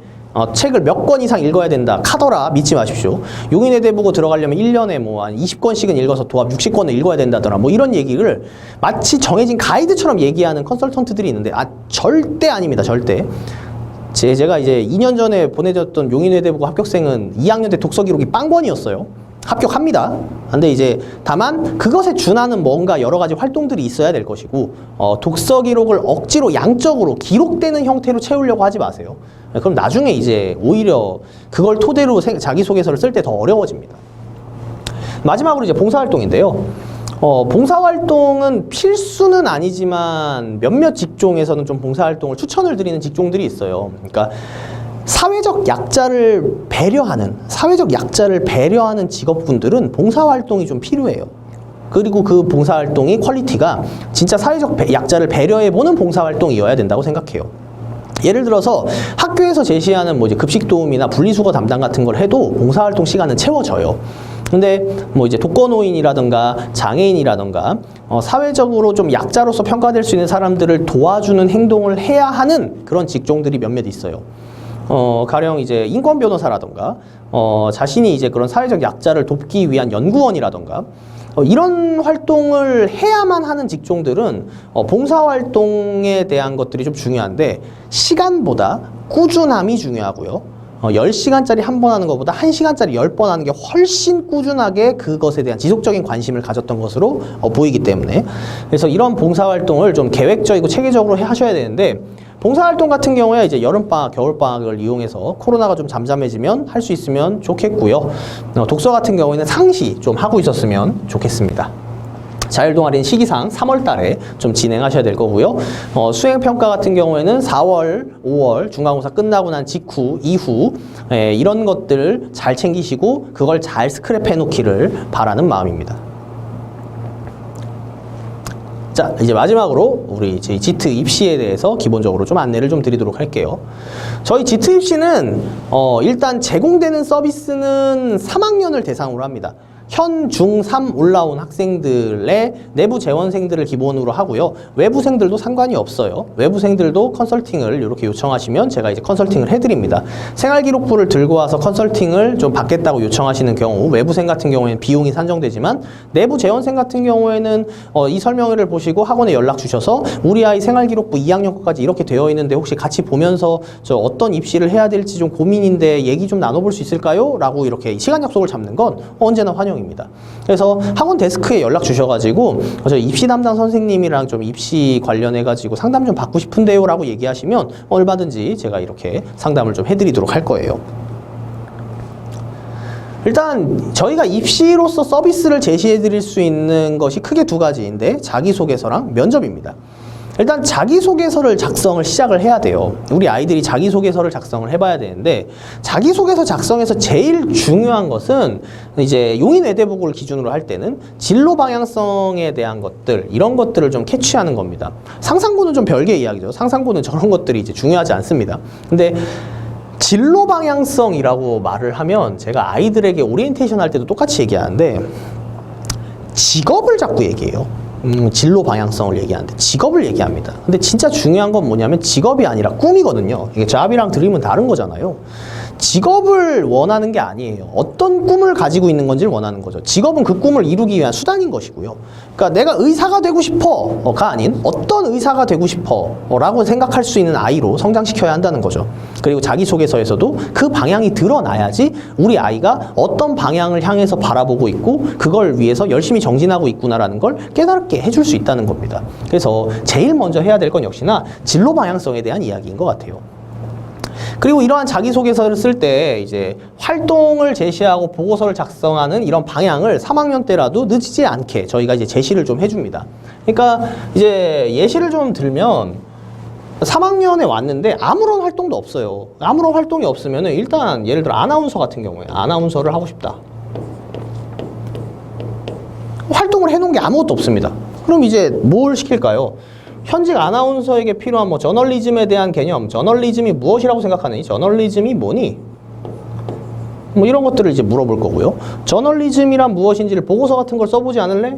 책을 몇 권 이상 읽어야 된다 카더라 믿지 마십시오. 용인외 대보고 들어가려면 1년에 한 20권씩은 읽어서 도합 60권을 읽어야 된다더라 이런 얘기를 마치 정해진 가이드처럼 얘기하는 컨설턴트들이 있는데 절대 아닙니다. 절대. 제가 이제 2년 전에 보내줬던 용인외 대보고 합격생은 2학년 때 독서 기록이 빵번이었어요. 합격합니다. 근데 이제 다만 그것에 준하는 뭔가 여러 가지 활동들이 있어야 될 것이고 독서 기록을 억지로 양적으로 기록되는 형태로 채우려고 하지 마세요. 그럼 나중에 이제 오히려 그걸 토대로 자기소개서를 쓸 때 더 어려워집니다. 마지막으로 이제 봉사활동인데요. 봉사활동은 필수는 아니지만 몇몇 직종에서는 좀 봉사활동을 추천을 드리는 직종들이 있어요. 그러니까 사회적 약자를 배려하는 직업분들은 봉사활동이 좀 필요해요. 그리고 그 봉사활동의 퀄리티가 진짜 사회적 약자를 배려해보는 봉사활동이어야 된다고 생각해요. 예를 들어서 학교에서 제시하는 이제 급식 도우미나 분리수거 담당 같은 걸 해도 봉사활동 시간은 채워져요. 근데 이제 독거노인이라든가 장애인이라든가 사회적으로 좀 약자로서 평가될 수 있는 사람들을 도와주는 행동을 해야 하는 그런 직종들이 몇몇 있어요. 가령 이제 인권 변호사라던가 자신이 이제 그런 사회적 약자를 돕기 위한 연구원이라던가 이런 활동을 해야만 하는 직종들은 봉사활동에 대한 것들이 좀 중요한데 시간보다 꾸준함이 중요하고요. 10시간짜리 한 번 하는 것보다 1시간짜리 10번 하는 게 훨씬 꾸준하게 그것에 대한 지속적인 관심을 가졌던 것으로 보이기 때문에 그래서 이런 봉사활동을 좀 계획적이고 체계적으로 하셔야 되는데 봉사활동 같은 경우에 이제 여름방학, 겨울방학을 이용해서 코로나가 좀 잠잠해지면 할 수 있으면 좋겠고요. 독서 같은 경우에는 상시 좀 하고 있었으면 좋겠습니다. 자율동아리는 시기상 3월 달에 좀 진행하셔야 될 거고요. 수행평가 같은 경우에는 4월, 5월 중간고사 끝나고 난 이후 이런 것들 잘 챙기시고 그걸 잘 스크랩해 놓기를 바라는 마음입니다. 자, 이제 마지막으로 우리 저희 지트 입시에 대해서 기본적으로 좀 안내를 좀 드리도록 할게요. 저희 지트 입시는 일단 제공되는 서비스는 3학년을 대상으로 합니다. 현, 중, 3 올라온 학생들의 내부 재원생들을 기본으로 하고요. 외부생들도 상관이 없어요. 외부생들도 컨설팅을 이렇게 요청하시면 제가 이제 컨설팅을 해드립니다. 생활기록부를 들고 와서 컨설팅을 좀 받겠다고 요청하시는 경우 외부생 같은 경우에는 비용이 산정되지만 내부 재원생 같은 경우에는 이 설명회를 보시고 학원에 연락 주셔서 우리 아이 생활기록부 2학년 것까지 이렇게 되어 있는데 혹시 같이 보면서 저 어떤 입시를 해야 될지 좀 고민인데 얘기 좀 나눠볼 수 있을까요? 라고 이렇게 시간 약속을 잡는 건 언제나 환영입니다. 그래서 학원 데스크에 연락 주셔가지고 저 입시 담당 선생님이랑 좀 입시 관련해가지고 상담 좀 받고 싶은데요 라고 얘기하시면 얼마든지 제가 이렇게 상담을 좀 해드리도록 할 거예요. 일단 저희가 입시로서 서비스를 제시해 드릴 수 있는 것이 크게 두 가지인데 자기소개서랑 면접입니다. 일단 자기소개서를 작성을 시작을 해야 돼요. 우리 아이들이 자기소개서를 작성을 해봐야 되는데, 자기소개서 작성에서 제일 중요한 것은 이제 용인 외대부고를 기준으로 할 때는 진로 방향성에 대한 것들, 이런 것들을 좀 캐치하는 겁니다. 상상고는 좀 별개의 이야기죠. 상상고는 저런 것들이 이제 중요하지 않습니다. 근데 진로 방향성이라고 말을 하면 제가 아이들에게 오리엔테이션 할 때도 똑같이 얘기하는데, 직업을 자꾸 얘기해요. 진로 방향성을 얘기하는데 직업을 얘기합니다. 근데 진짜 중요한 건 뭐냐면 직업이 아니라 꿈이거든요. 이게 잡이랑 드림은 다른 거잖아요. 직업을 원하는 게 아니에요. 어떤 꿈을 가지고 있는 건지를 원하는 거죠. 직업은 그 꿈을 이루기 위한 수단인 것이고요. 그러니까 내가 의사가 되고 싶어가 아닌 어떤 의사가 되고 싶어라고 생각할 수 있는 아이로 성장시켜야 한다는 거죠. 그리고 자기소개서에서도 그 방향이 드러나야지 우리 아이가 어떤 방향을 향해서 바라보고 있고 그걸 위해서 열심히 정진하고 있구나라는 걸 깨닫게 해줄 수 있다는 겁니다. 그래서 제일 먼저 해야 될 건 역시나 진로 방향성에 대한 이야기인 것 같아요. 그리고 이러한 자기소개서를 쓸 때 이제 활동을 제시하고 보고서를 작성하는 이런 방향을 3학년 때라도 늦지 않게 저희가 이제 제시를 좀 해줍니다. 그러니까 이제 예시를 좀 들면 3학년에 왔는데 아무런 활동도 없어요. 아무런 활동이 없으면은 일단 예를 들어 아나운서 같은 경우에 아나운서를 하고 싶다. 활동을 해놓은 게 아무것도 없습니다. 그럼 이제 뭘 시킬까요? 현직 아나운서에게 필요한 뭐 저널리즘에 대한 개념, 저널리즘이 무엇이라고 생각하느니, 저널리즘이 뭐니? 뭐 이런 것들을 이제 물어볼 거고요. 저널리즘이란 무엇인지를 보고서 같은 걸 써보지 않을래?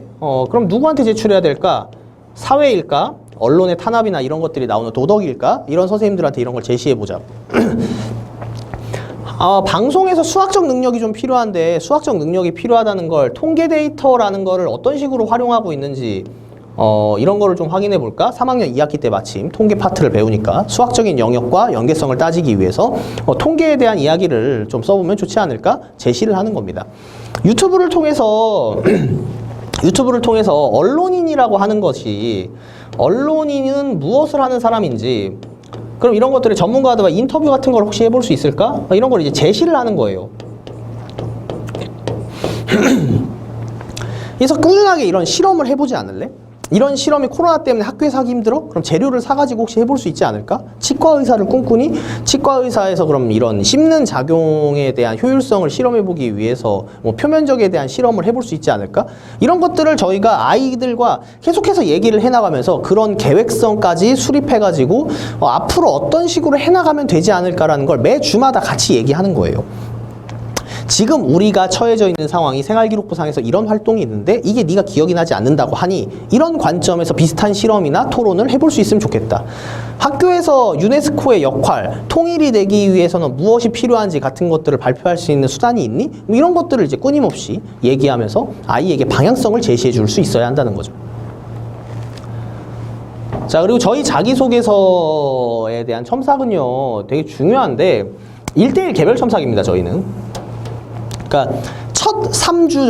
그럼 누구한테 제출해야 될까? 사회일까? 언론의 탄압이나 이런 것들이 나오는 도덕일까? 이런 선생님들한테 이런 걸 제시해보자. 방송에서 수학적 능력이 좀 필요한데 수학적 능력이 필요하다는 걸 통계 데이터라는 거를 어떤 식으로 활용하고 있는지 이런 거를 좀 확인해 볼까? 3학년 2학기 때 마침 통계 파트를 배우니까 수학적인 영역과 연계성을 따지기 위해서 통계에 대한 이야기를 좀 써보면 좋지 않을까? 제시를 하는 겁니다. 유튜브를 통해서 언론인이라고 하는 것이 언론인은 무엇을 하는 사람인지 그럼 이런 것들을 전문가들과 인터뷰 같은 걸 혹시 해볼 수 있을까? 이런 걸 이제 제시를 하는 거예요. 그래서 꾸준하게 이런 실험을 해보지 않을래? 이런 실험이 코로나 때문에 학교에서 하기 힘들어? 그럼 재료를 사가지고 혹시 해볼 수 있지 않을까? 치과 의사를 꿈꾸니? 치과 의사에서 그럼 이런 씹는 작용에 대한 효율성을 실험해보기 위해서 뭐 표면적에 대한 실험을 해볼 수 있지 않을까? 이런 것들을 저희가 아이들과 계속해서 얘기를 해나가면서 그런 계획성까지 수립해가지고 앞으로 어떤 식으로 해나가면 되지 않을까라는 걸 매 주마다 같이 얘기하는 거예요. 지금 우리가 처해져 있는 상황이 생활기록부상에서 이런 활동이 있는데 이게 네가 기억이 나지 않는다고 하니 이런 관점에서 비슷한 실험이나 토론을 해볼 수 있으면 좋겠다. 학교에서 유네스코의 역할, 통일이 되기 위해서는 무엇이 필요한지 같은 것들을 발표할 수 있는 수단이 있니? 이런 것들을 이제 끊임없이 얘기하면서 아이에게 방향성을 제시해 줄 수 있어야 한다는 거죠. 자, 그리고 저희 자기소개서에 대한 첨삭은요 되게 중요한데 1:1 개별 첨삭입니다. 저희는 그러니까 첫 3주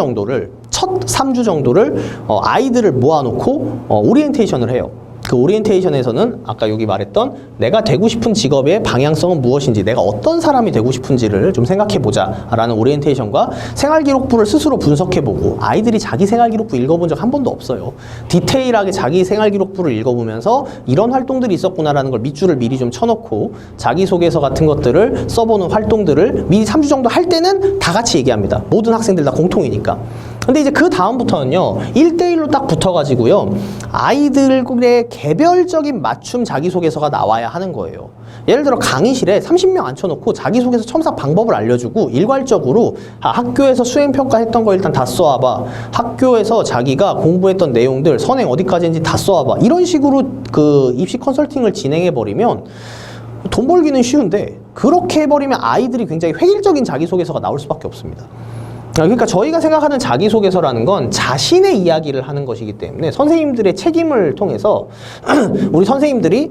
정도를 아이들을 모아놓고 오리엔테이션을 해요. 그 오리엔테이션에서는 아까 여기 말했던 내가 되고 싶은 직업의 방향성은 무엇인지, 내가 어떤 사람이 되고 싶은지를 좀 생각해보자 라는 오리엔테이션과 생활기록부를 스스로 분석해보고, 아이들이 자기 생활기록부 읽어본 적 한 번도 없어요. 디테일하게 자기 생활기록부를 읽어보면서 이런 활동들이 있었구나라는 걸 밑줄을 미리 좀 쳐놓고 자기소개서 같은 것들을 써보는 활동들을 미리 3주 정도 할 때는 다 같이 얘기합니다. 모든 학생들 다 공통이니까. 근데 이제 그 다음부터는요 1:1로 딱 붙어가지고요 아이들의 개별적인 맞춤 자기소개서가 나와야 하는 거예요. 예를 들어 강의실에 30명 앉혀놓고 자기소개서 첨삭 방법을 알려주고 일괄적으로 학교에서 수행평가했던 거 일단 다 써와봐, 학교에서 자기가 공부했던 내용들 선행 어디까지인지 다 써와봐, 이런 식으로 그 입시 컨설팅을 진행해버리면 돈 벌기는 쉬운데 그렇게 해버리면 아이들이 굉장히 획일적인 자기소개서가 나올 수밖에 없습니다. 그러니까 저희가 생각하는 자기소개서라는 건 자신의 이야기를 하는 것이기 때문에 선생님들의 책임을 통해서 우리 선생님들이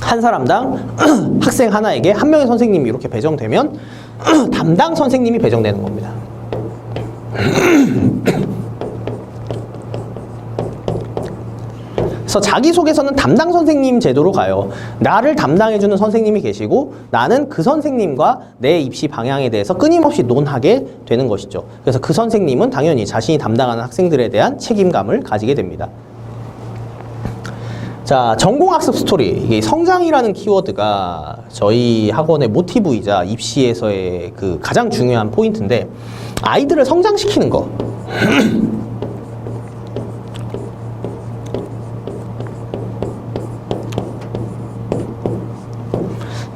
한 사람당 학생 하나에게 한 명의 선생님이 이렇게 배정되면 담당 선생님이 배정되는 겁니다. 그래서 자기소개서는 담당 선생님 제도로 가요. 나를 담당해주는 선생님이 계시고 나는 그 선생님과 내 입시 방향에 대해서 끊임없이 논하게 되는 것이죠. 그래서 그 선생님은 당연히 자신이 담당하는 학생들에 대한 책임감을 가지게 됩니다. 자, 전공학습 스토리. 이게 성장이라는 키워드가 저희 학원의 모티브이자 입시에서의 그 가장 중요한 포인트인데, 아이들을 성장시키는 거.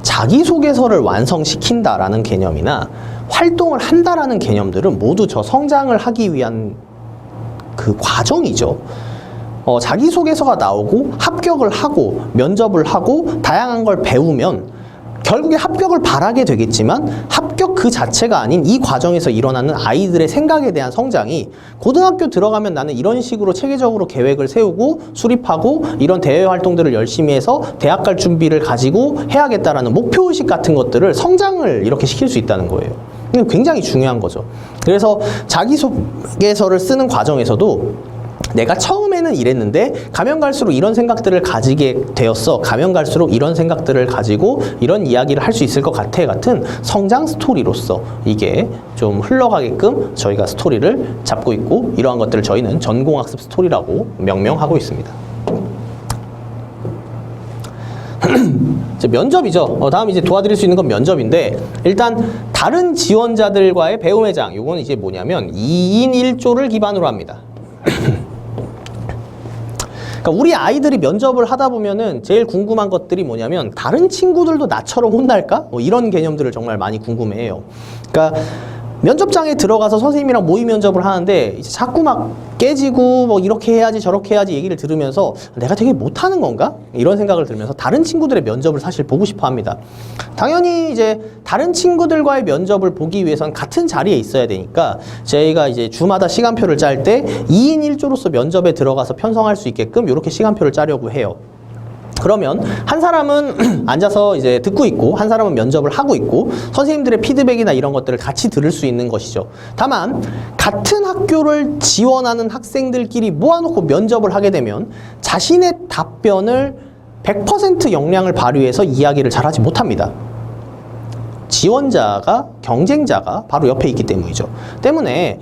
자기소개서를 완성시킨다라는 개념이나 활동을 한다라는 개념들은 모두 저 성장을 하기 위한 그 과정이죠. 자기소개서가 나오고 합격을 하고 면접을 하고 다양한 걸 배우면 결국에 합격을 바라게 되겠지만, 합격 그 자체가 아닌 이 과정에서 일어나는 아이들의 생각에 대한 성장이, 고등학교 들어가면 나는 이런 식으로 체계적으로 계획을 세우고 수립하고 이런 대외 활동들을 열심히 해서 대학 갈 준비를 가지고 해야겠다라는 목표의식 같은 것들을 성장을 이렇게 시킬 수 있다는 거예요. 이게 굉장히 중요한 거죠. 그래서 자기소개서를 쓰는 과정에서도 내가 처음에는 이랬는데 가면 갈수록 이런 생각들을 가지게 되었어. 가면 갈수록 이런 생각들을 가지고 이런 이야기를 할 수 있을 것 같아 같은 성장 스토리로서 이게 좀 흘러가게끔 저희가 스토리를 잡고 있고, 이러한 것들을 저희는 전공학습 스토리라고 명명하고 있습니다. 이제 면접이죠. 다음 이제 도와드릴 수 있는 건 면접인데, 일단 다른 지원자들과의 배움의 장, 요건 이제 뭐냐면 2인 1조를 기반으로 합니다. 그러니까 우리 아이들이 면접을 하다 보면은 제일 궁금한 것들이 뭐냐면, 다른 친구들도 나처럼 혼날까? 뭐 이런 개념들을 정말 많이 궁금해해요. 그러니까 면접장에 들어가서 선생님이랑 모의 면접을 하는데 이제 자꾸 막 깨지고 뭐 이렇게 해야지 저렇게 해야지 얘기를 들으면서 내가 되게 못하는 건가? 이런 생각을 들면서 다른 친구들의 면접을 사실 보고 싶어 합니다. 당연히 이제 다른 친구들과의 면접을 보기 위해선 같은 자리에 있어야 되니까 저희가 이제 주마다 시간표를 짤 때 2인 1조로서 면접에 들어가서 편성할 수 있게끔 이렇게 시간표를 짜려고 해요. 그러면 한 사람은 앉아서 이제 듣고 있고, 한 사람은 면접을 하고 있고, 선생님들의 피드백이나 이런 것들을 같이 들을 수 있는 것이죠. 다만 같은 학교를 지원하는 학생들끼리 모아놓고 면접을 하게 되면 자신의 답변을 100% 역량을 발휘해서 이야기를 잘하지 못합니다. 지원자가, 경쟁자가 바로 옆에 있기 때문이죠. 때문에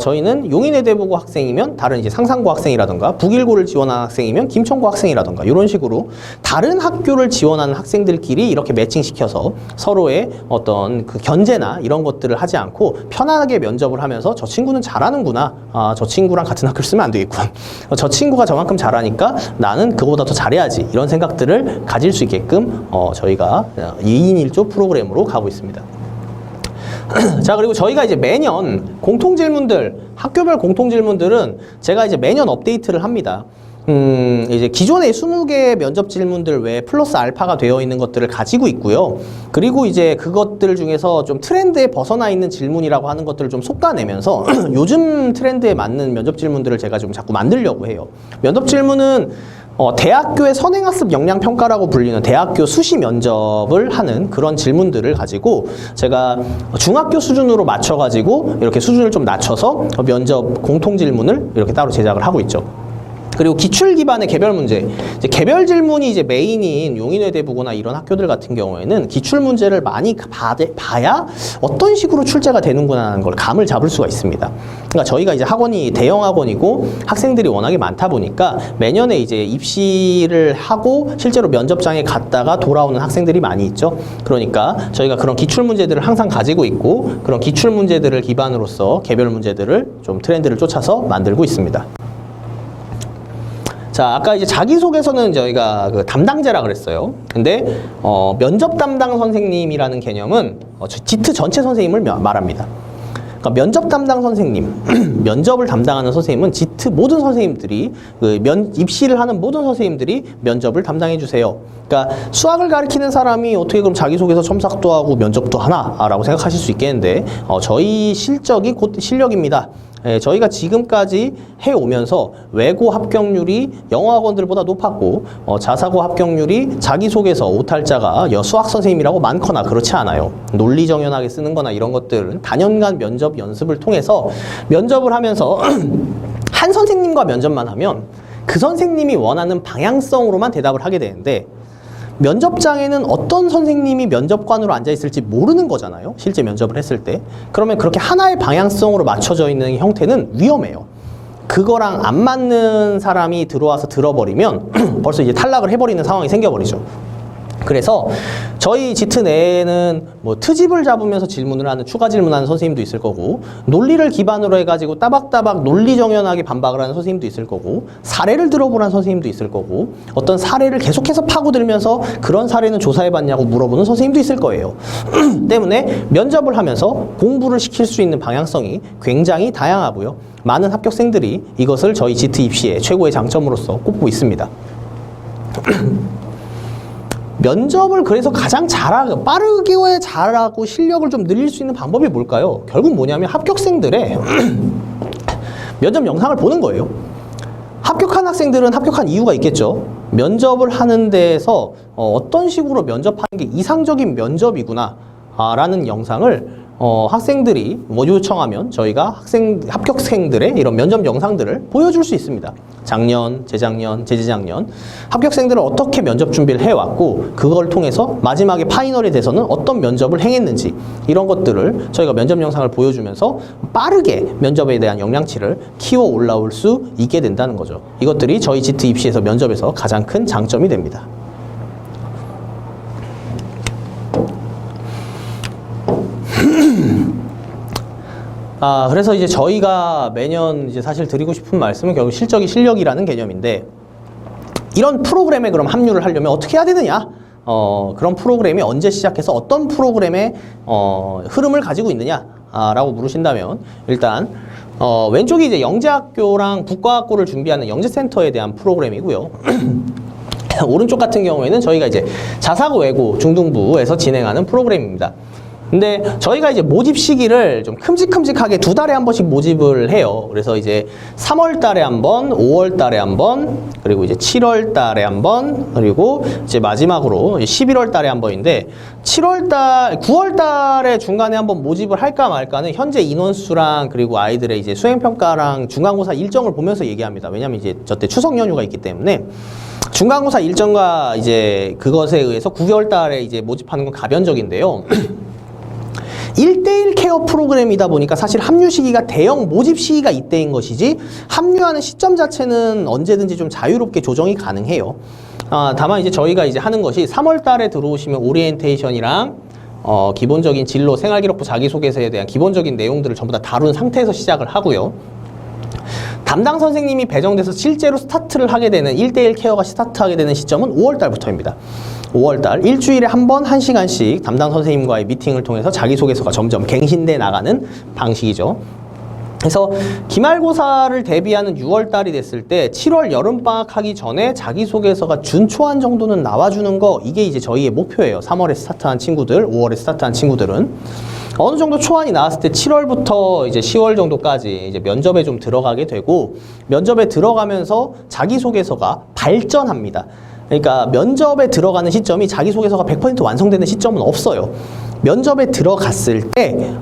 저희는 용인외대부고 학생이면 다른 이제 상산고 학생이라던가, 북일고를 지원하는 학생이면 김천고 학생이라던가, 이런 식으로 다른 학교를 지원하는 학생들끼리 이렇게 매칭시켜서 서로의 어떤 그 견제나 이런 것들을 하지 않고 편안하게 면접을 하면서 저 친구는 잘하는구나, 저 친구랑 같은 학교를 쓰면 안 되겠군, 저 친구가 저만큼 잘하니까 나는 그거보다 더 잘해야지, 이런 생각들을 가질 수 있게끔 저희가 2인 1조 프로그램으로 가고 있습니다. 자, 그리고 저희가 이제 매년 공통질문들, 학교별 공통질문들은 제가 이제 매년 업데이트를 합니다. 이제 기존의 20개의 면접 질문들 외에 플러스 알파가 되어 있는 것들을 가지고 있고요. 그리고 이제 그것들 중에서 좀 트렌드에 벗어나 있는 질문이라고 하는 것들을 좀 솎아내면서 요즘 트렌드에 맞는 면접 질문들을 제가 좀 자꾸 만들려고 해요. 면접 질문은 대학교의 선행학습 역량평가라고 불리는 대학교 수시 면접을 하는 그런 질문들을 가지고 제가 중학교 수준으로 맞춰가지고 이렇게 수준을 좀 낮춰서 면접 공통질문을 이렇게 따로 제작을 하고 있죠. 그리고 기출 기반의 개별 문제, 이제 개별 질문이 이제 메인인 용인외대부고나 이런 학교들 같은 경우에는 기출 문제를 많이 봐야 어떤 식으로 출제가 되는구나 하는 걸 감을 잡을 수가 있습니다. 그러니까 저희가 이제 학원이 대형 학원이고 학생들이 워낙에 많다 보니까 매년에 이제 입시를 하고 실제로 면접장에 갔다가 돌아오는 학생들이 많이 있죠. 그러니까 저희가 그런 기출 문제들을 항상 가지고 있고, 그런 기출 문제들을 기반으로서 개별 문제들을 좀 트렌드를 쫓아서 만들고 있습니다. 자, 아까 이제 자기소개서는 저희가 그 담당제라 그랬어요. 근데 면접 담당 선생님이라는 개념은 지트 전체 선생님을 말합니다. 그러니까 면접 담당 선생님, 면접을 담당하는 선생님은 지트 모든 선생님들이 입시를 하는 모든 선생님들이 면접을 담당해 주세요. 그러니까 수학을 가르치는 사람이 어떻게 그럼 자기소개서 첨삭도 하고 면접도 하나라고 생각하실 수 있겠는데, 저희 실적이 곧 실력입니다. 저희가 지금까지 해오면서 외고 합격률이 영어 학원들보다 높았고, 자사고 합격률이 자기소개서 오탈자가 수학 선생님이라고 많거나 그렇지 않아요. 논리정연하게 쓰는 거나 이런 것들은 단연간 면접 연습을 통해서 면접을 하면서 한 선생님과 면접만 하면 그 선생님이 원하는 방향성으로만 대답을 하게 되는데, 면접장에는 어떤 선생님이 면접관으로 앉아있을지 모르는 거잖아요. 실제 면접을 했을 때. 그러면 그렇게 하나의 방향성으로 맞춰져 있는 형태는 위험해요. 그거랑 안 맞는 사람이 들어와서 들어버리면 벌써 이제 탈락을 해버리는 상황이 생겨버리죠. 그래서 저희 지트 내에는 뭐 트집을 잡으면서 질문을 하는, 추가 질문하는 선생님도 있을 거고, 논리를 기반으로 해가지고 따박따박 논리정연하게 반박을 하는 선생님도 있을 거고, 사례를 들어보라는 선생님도 있을 거고, 어떤 사례를 계속해서 파고들면서 그런 사례는 조사해봤냐고 물어보는 선생님도 있을 거예요. 때문에 면접을 하면서 공부를 시킬 수 있는 방향성이 굉장히 다양하고요. 많은 합격생들이 이것을 저희 지트 입시의 최고의 장점으로서 꼽고 있습니다. 면접을 그래서 가장 잘하고 빠르게 잘하고 실력을 좀 늘릴 수 있는 방법이 뭘까요? 결국 뭐냐면 합격생들의 면접 영상을 보는 거예요. 합격한 학생들은 합격한 이유가 있겠죠. 면접을 하는 데에서 어떤 식으로 면접하는 게 이상적인 면접이구나 라는 영상을 학생들이 뭐 요청하면 저희가 합격생들의 이런 면접 영상들을 보여줄 수 있습니다. 작년, 재작년, 재재작년 합격생들은 어떻게 면접 준비를 해왔고, 그걸 통해서 마지막에 파이널이 돼서는 어떤 면접을 행했는지, 이런 것들을 저희가 면접 영상을 보여주면서 빠르게 면접에 대한 역량치를 키워 올라올 수 있게 된다는 거죠. 이것들이 저희 지트 입시에서 면접에서 가장 큰 장점이 됩니다. 그래서 이제 저희가 매년 이제 사실 드리고 싶은 말씀은 결국 실적이 실력이라는 개념인데, 이런 프로그램에 그럼 합류를 하려면 어떻게 해야 되느냐? 그런 프로그램이 언제 시작해서 어떤 프로그램의 흐름을 가지고 있느냐? 라고 물으신다면, 일단 왼쪽이 이제 영재학교랑 국과학고를 준비하는 영재센터에 대한 프로그램이고요. 오른쪽 같은 경우에는 저희가 이제 자사고 외고 중등부에서 진행하는 프로그램입니다. 근데 저희가 이제 모집 시기를 좀 큼직큼직하게 2달에 한 번씩 모집을 해요. 그래서 이제 3월 달에 한 번, 5월 달에 한 번, 그리고 이제 7월 달에 한 번, 그리고 이제 마지막으로 11월 달에 한 번인데, 9월 달에 중간에 한번 모집을 할까 말까는 현재 인원수랑 그리고 아이들의 이제 수행평가랑 중간고사 일정을 보면서 얘기합니다. 왜냐면 이제 저때 추석 연휴가 있기 때문에 중간고사 일정과 이제 그것에 의해서 9개월 달에 이제 모집하는 건 가변적인데요. 1대1 케어 프로그램이다 보니까 사실 합류 시기가 대형 모집 시기가 이때인 것이지, 합류하는 시점 자체는 언제든지 좀 자유롭게 조정이 가능해요. 다만 이제 저희가 이제 하는 것이 3월 달에 들어오시면 오리엔테이션이랑 기본적인 진로, 생활기록부, 자기소개서에 대한 기본적인 내용들을 전부 다 다룬 상태에서 시작을 하고요. 담당 선생님이 배정돼서 실제로 스타트를 하게 되는 1대1 케어가 스타트하게 되는 시점은 5월 달부터입니다. 5월달 일주일에 한 번 1시간씩 담당 선생님과의 미팅을 통해서 자기소개서가 점점 갱신돼 나가는 방식이죠. 그래서 기말고사를 대비하는 6월달이 됐을 때 7월 여름방학 하기 전에 자기소개서가 준초안 정도는 나와주는 거, 이게 이제 저희의 목표예요. 3월에 스타트한 친구들, 5월에 스타트한 친구들은 어느 정도 초안이 나왔을 때 7월부터 이제 10월 정도까지 이제 면접에 좀 들어가게 되고, 면접에 들어가면서 자기소개서가 발전합니다. 그러니까 면접에 들어가는 시점이 자기소개서가 100% 완성되는 시점은 없어요. 면접에 들어갔을 때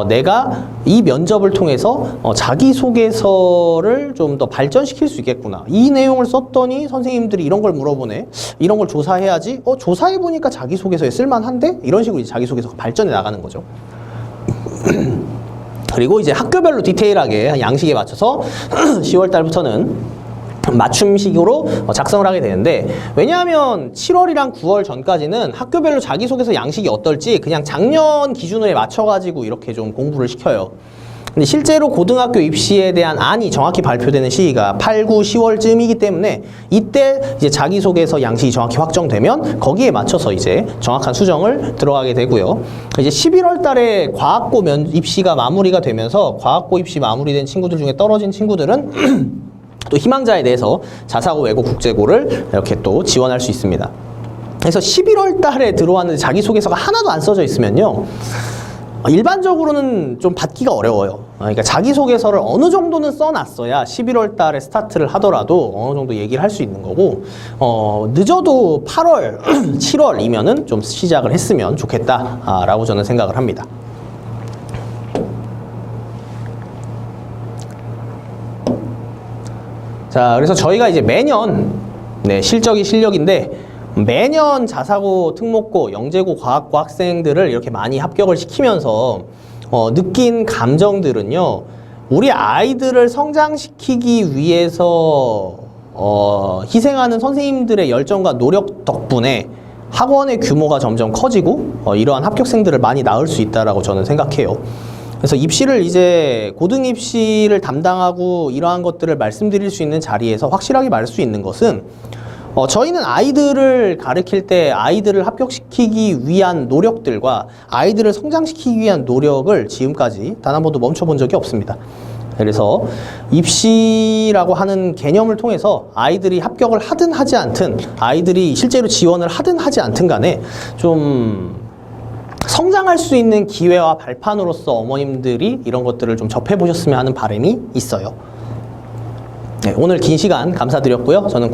내가 이 면접을 통해서 자기소개서를 좀 더 발전시킬 수 있겠구나, 이 내용을 썼더니 선생님들이 이런 걸 물어보네, 이런 걸 조사해야지, 조사해보니까 자기소개서에 쓸만한데? 이런 식으로 이제 자기소개서가 발전해 나가는 거죠. 그리고 이제 학교별로 디테일하게 양식에 맞춰서 10월 달부터는 맞춤식으로 작성을 하게 되는데, 왜냐하면 7월이랑 9월 전까지는 학교별로 자기소개서 양식이 어떨지 그냥 작년 기준에 맞춰가지고 이렇게 좀 공부를 시켜요. 근데 실제로 고등학교 입시에 대한 안이 정확히 발표되는 시기가 8, 9, 10월쯤이기 때문에 이때 이제 자기소개서 양식이 정확히 확정되면 거기에 맞춰서 이제 정확한 수정을 들어가게 되고요. 이제 11월 달에 과학고 입시가 마무리가 되면서 과학고 입시 마무리된 친구들 중에 떨어진 친구들은 또 희망자에 대해서 자사고, 외고, 국제고를 이렇게 또 지원할 수 있습니다. 그래서 11월 달에 들어왔는데 자기소개서가 하나도 안 써져 있으면요, 일반적으로는 좀 받기가 어려워요. 그러니까 자기소개서를 어느 정도는 써놨어야 11월 달에 스타트를 하더라도 어느 정도 얘기를 할 수 있는 거고, 늦어도 8월, 7월이면은 좀 시작을 했으면 좋겠다라고 저는 생각을 합니다. 자, 그래서 저희가 이제 매년, 실적이 실력인데, 매년 자사고, 특목고, 영재고, 과학고 학생들을 이렇게 많이 합격을 시키면서 느낀 감정들은요, 우리 아이들을 성장시키기 위해서 희생하는 선생님들의 열정과 노력 덕분에 학원의 규모가 점점 커지고 이러한 합격생들을 많이 낳을 수 있다라고 저는 생각해요. 그래서 입시를 이제 고등 입시를 담당하고 이러한 것들을 말씀드릴 수 있는 자리에서 확실하게 말할 수 있는 것은 저희는 아이들을 가르칠 때 아이들을 합격시키기 위한 노력들과 아이들을 성장시키기 위한 노력을 지금까지 단 한 번도 멈춰본 적이 없습니다. 그래서 입시라고 하는 개념을 통해서 아이들이 합격을 하든 하지 않든 아이들이 실제로 지원을 하든 하지 않든 간에 좀 성장할 수 있는 기회와 발판으로서 어머님들이 이런 것들을 좀 접해보셨으면 하는 바람이 있어요. 네, 오늘 긴 시간 감사드렸고요. 저는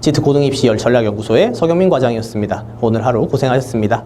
GT 고등입시 전략연구소의 서경민 과장이었습니다. 오늘 하루 고생하셨습니다.